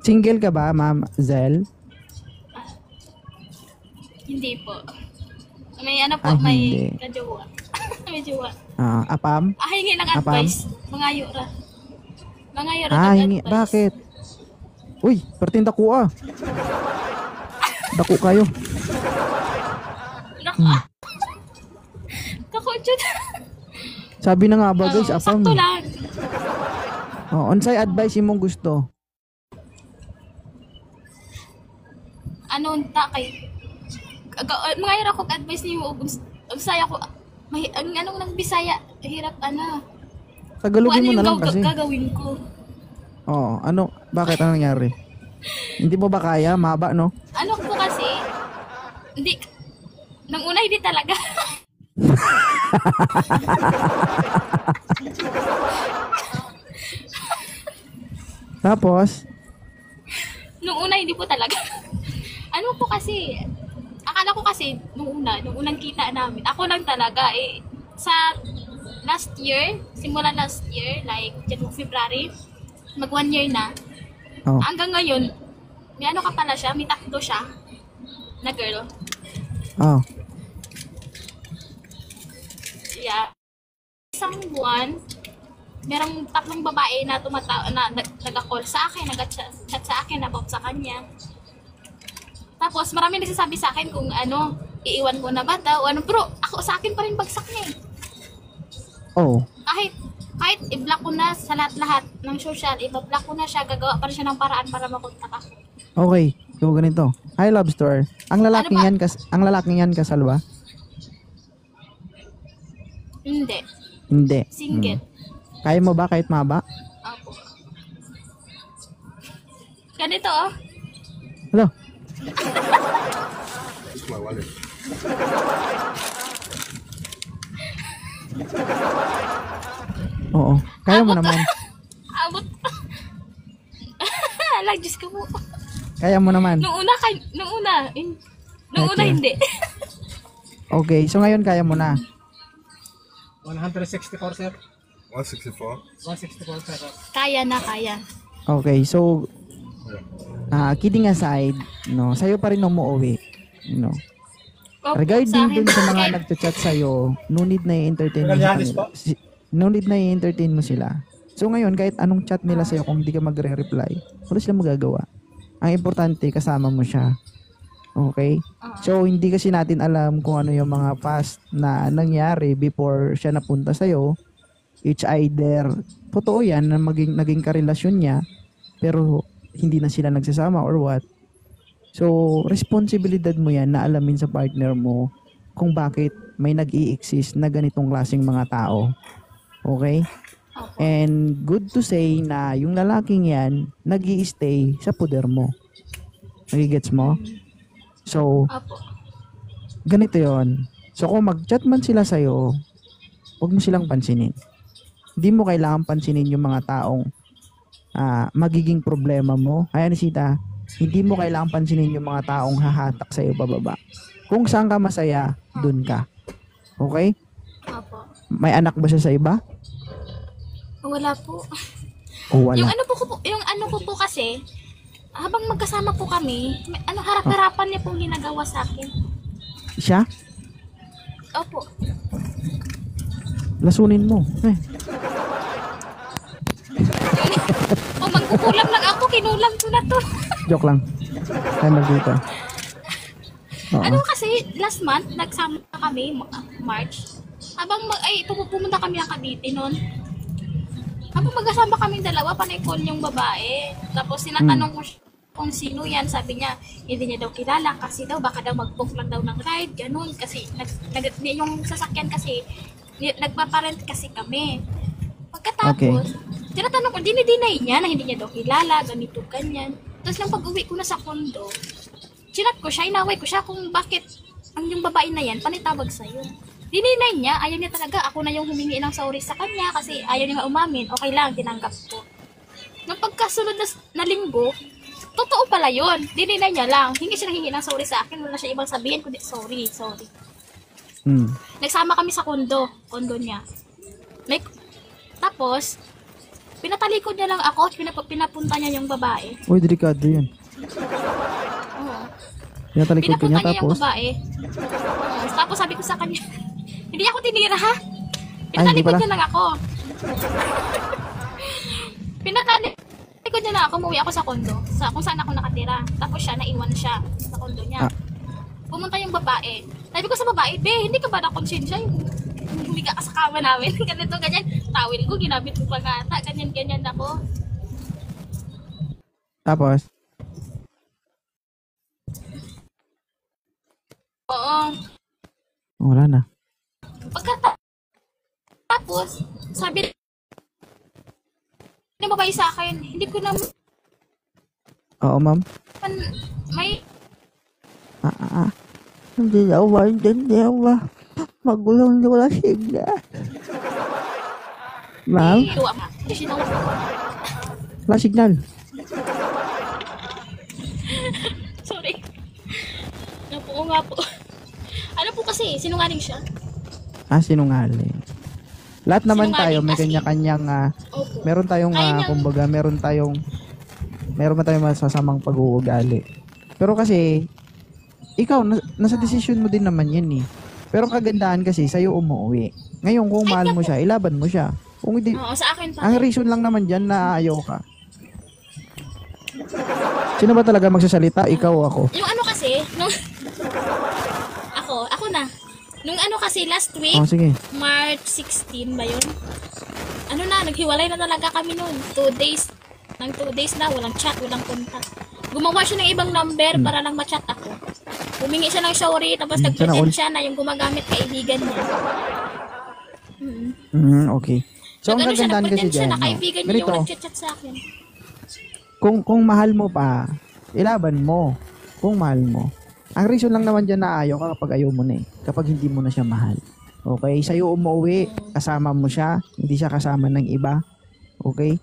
Single ka ba, Ma'am Zel? Hindi po. May ano po, may Hindi. kajowa. May jowa. Apam? Hingi ng Apam? advice. Mangayo ra. Mangayo ra Hingi. advice. Bakit? Uy, pertin dako Dako kayo. Nako. Nako, Jud. Sabi na nga ba guys, apam. Sakto lang. Unsay advice imong gusto? Ano ta kay mangayo ra ko advice niyo og Bisaya ko. May anong nang Bisaya, hirap ano. Tagalogin mo Ano na lang yung kasi. gagawin ko? Bakit ano nangyari? Hindi mo ba kaya? Mahaba, no? Ano po kasi, hindi, nang una hindi talaga. Tapos? Nung una hindi po talaga. Ano po kasi, akala ko kasi, nung unang kita namin, ako lang talaga sa last year, simula last year, like February, mag 1 year na. Hanggang ngayon, may ano ka pala siya, may tatlo siya na girl. Yeah. Isang buwan, merong tatlong babae na nag-call sa akin, nag-chat sa akin about sa kanya. Tapos marami nagsasabi sa akin kung ano, iiwan ko na ba daw, ano, pero ako sa akin pa rin bagsak niya eh. Kahit i-block ko na sa lahat-lahat ng social, i-block ko na siya, gagawa pa rin siya ng paraan para makontak ako. Okay, so ganito. Hi Love Store. Ang lalaking yan kasal ba? Hindi. Hindi. Single. Kaya mo ba kahit mahaba? Ako. Ganito oh. Hello. It's my wallet. Oo. Kaya mo naman. Abot. Alag, Diyos ko po. Kaya mo naman. Nung una hindi. Okay, so ngayon kaya mo na. 164, sir. 164? 164, sir. Kaya na, kaya. Okay, so kidding aside, no, sa'yo pa rin umuwi, no. Opo, Regarding dun sa mga Okay. nagchat sa'yo, no need na i-entertain mo Magallanes sila. No need na i-entertain mo sila. So ngayon, kahit anong chat nila sa'yo, kung hindi ka magre-reply, wala silang magagawa. Ang importante, kasama mo siya. Okay? So, hindi kasi natin alam kung ano yung mga past na nangyari before siya napunta sa'yo. It's either, totoo yan na naging karelasyon niya, pero hindi na sila nagsasama or what. So, responsibilidad mo yan na alamin sa partner mo kung bakit may nag-i-exist na ganitong klaseng mga tao. Okay? And good to say na yung lalaking yan, nag-i-stay sa puder mo. Nagigets mo? So, Opo. ganito yon. So, kung mag-chat man sila sa'yo, huwag mo silang pansinin. Hindi mo kailangan pansinin yung mga taong magiging problema mo. Ay, Anisita, hindi mo kailangan pansinin yung mga taong hahatak sa'yo pababa. Kung saan ka masaya, dun ka. Okay? Opo. May anak ba siya sa iba? Wala po. O wala? Yung ano ko po kasi, habang magkasama po kami, harap-harapan niya pong ginagawa sa akin. Siya? Opo. Lasunin mo. O magkukulam lang ako, kinulam ko na to. Joke lang. Tayo dito. Ano kasi, last month, nagsama kami, March. Pumunta kami ng Cavite noon. Habang magkasama kami dalawa, panay call yung babae. Tapos sinatanong ko siya kung sino yan. Sabi niya, hindi niya daw kilala kasi daw baka daw mag-book lang daw ng ride. Ganun. Kasi yung sasakyan kasi, nagpaparent kasi kami. Pagkatapos, tinatanong ko, dinidinay niya na hindi niya daw kilala, ganito, ganyan. Tapos nang pag-uwi ko na sa kondo, chinat ko siya, inaway ko siya kung bakit ang yung babae na yan, panitawag sa'yo. Dininay niya, ayaw niya talaga, ako na yung humingi ng sorry sa kanya kasi ayaw niya nga umamin, okay lang, tinanggap ko. Nung pagkasunod na linggo, totoo pala yun, dininay niya lang, hingi siya ng sorry sa akin, wala siya ibang sabihin, kundi sorry. Nagsama kami sa kondo niya. Tapos, Pinatalikod niya lang ako, pinapunta niya yung babae. Uy, delikado yun. Oo. Pinatalikod ka Pinapunta niya niya yung tapos. babae. Oo. Tapos sabi ko sa kanya, hindi ako tinira ha. Ay, hindi Pinatalikod pala. niya lang ako. Pinatalikod niya lang ako, umuwi ako sa kondo. Kung saan ako nakatira. Tapos siya, naiwan siya sa kondo niya. Ah. Pumunta yung babae. Sabi ko sa babae, be, hindi ka ba nakonsensya? Hindi ka sa kama namin. Ganito, ganyan. Tawil ko, ginamit ko pa nga ata. Ganyan, ganyan ako. Tapos, Oo. wala na. Tapos, sabi ng babae sa akin, hindi ko naman Oo, ma'am. may Hindi na ako maintindihan ba? Magulong hindi ko lang sigla. Ma'am, iwa nga. Hindi siya wala signal. Sorry. Oo nga po. Ano po kasi, sinungaling siya. Sinungaling. Lahat naman tayo may Sinungaling kasi- kanya-kanyang Opo. meron tayong Kaya niyang- kumbaga, meron man tayong masasamang pag-uugali. Pero kasi ikaw nasa desisyon mo din naman 'yan eh. Pero kagandahan kasi sa'yo umuwi. Ngayon kung mahal mo siya, ilaban mo siya. Kung hindi, Oo, sa akin pa. ang reason lang naman diyan na ayaw ka. Sino ba talaga magsasalita? Ikaw o ako? Yung ano kasi, nung... ako na. Nung ano kasi, last week, Oh, sige. March 16 ba yun? Ano na, naghiwalay na talaga kami noon. 2 days. Nang 2 days na, walang chat, walang contact. Gumawa siya ng ibang number para lang ma-chat ako. Humingi siya ng sorry, tapos Sana nag-pretend all. siya na yung gumagamit kaibigan niya. Okay. So, ang Nag-ano siya, kagandahan kasi nag-pretend siya dyan, na kaibigan niya ganito, yung nag-chat sa akin. kung mahal mo pa, ilaban mo. Kung mahal mo. Ang reason lang naman dyan na ayaw ka kapag ayaw mo na eh. Kapag hindi mo na siya mahal. Okay? Sa'yo umuwi, kasama mo siya, hindi siya kasama ng iba. Okay?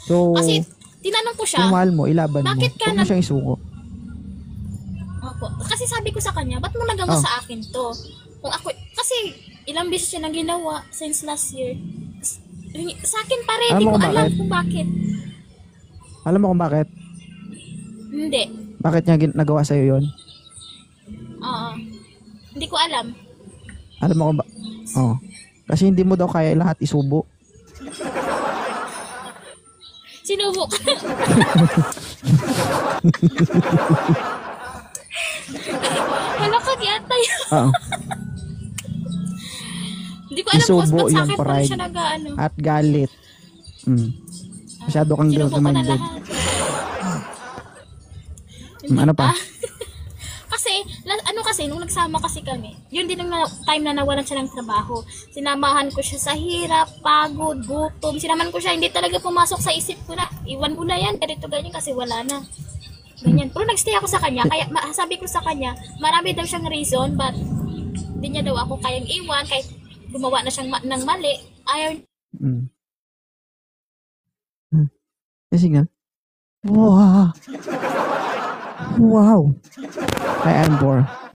So, Kasi, tinanong ko siya, kung mahal mo, ilaban mo. bakit ka Huwag mo siyang isuko. Opo. Kasi sabi ko sa kanya, ba't mo nagawa Oh. sa akin to? Kung ako, kasi ilang beses siya nang ginawa since last year. Sa akin pa rin, Alam hindi mo ko kung alam bakit? kung bakit. Alam mo kung bakit? Hindi. Bakit niya nagawa sa'yo yon? Oo. Hindi ko alam. Alam mo kung ba? Oh. Kasi hindi mo daw kaya lahat isubo. Sinubok. Malakad yata yun. Oo. Hindi ko alam kung Isubo ba't sa yung akin pa rin pride. siya nag-ano. At galit. Masyado kang Sinubok ko na guilt-minded. lahat. Ano pa? Kasi, ano kasi, nung nagsama kasi kami, yun din ang time na nawalan siya ng trabaho. Sinamahan ko siya sa hirap, pagod, gutom. Sinamahan ko siya, hindi talaga pumasok sa isip ko na, iwan mo na yan, ganito ganyan kasi wala na. Ganyan. Pero nagstay ako sa kanya, kaya sabi ko sa kanya, marami daw siyang reason, but hindi niya daw ako kayang iwan, kahit gumawa na siyang ng mali, ayaw Signal. Wow. Wow. I am bored.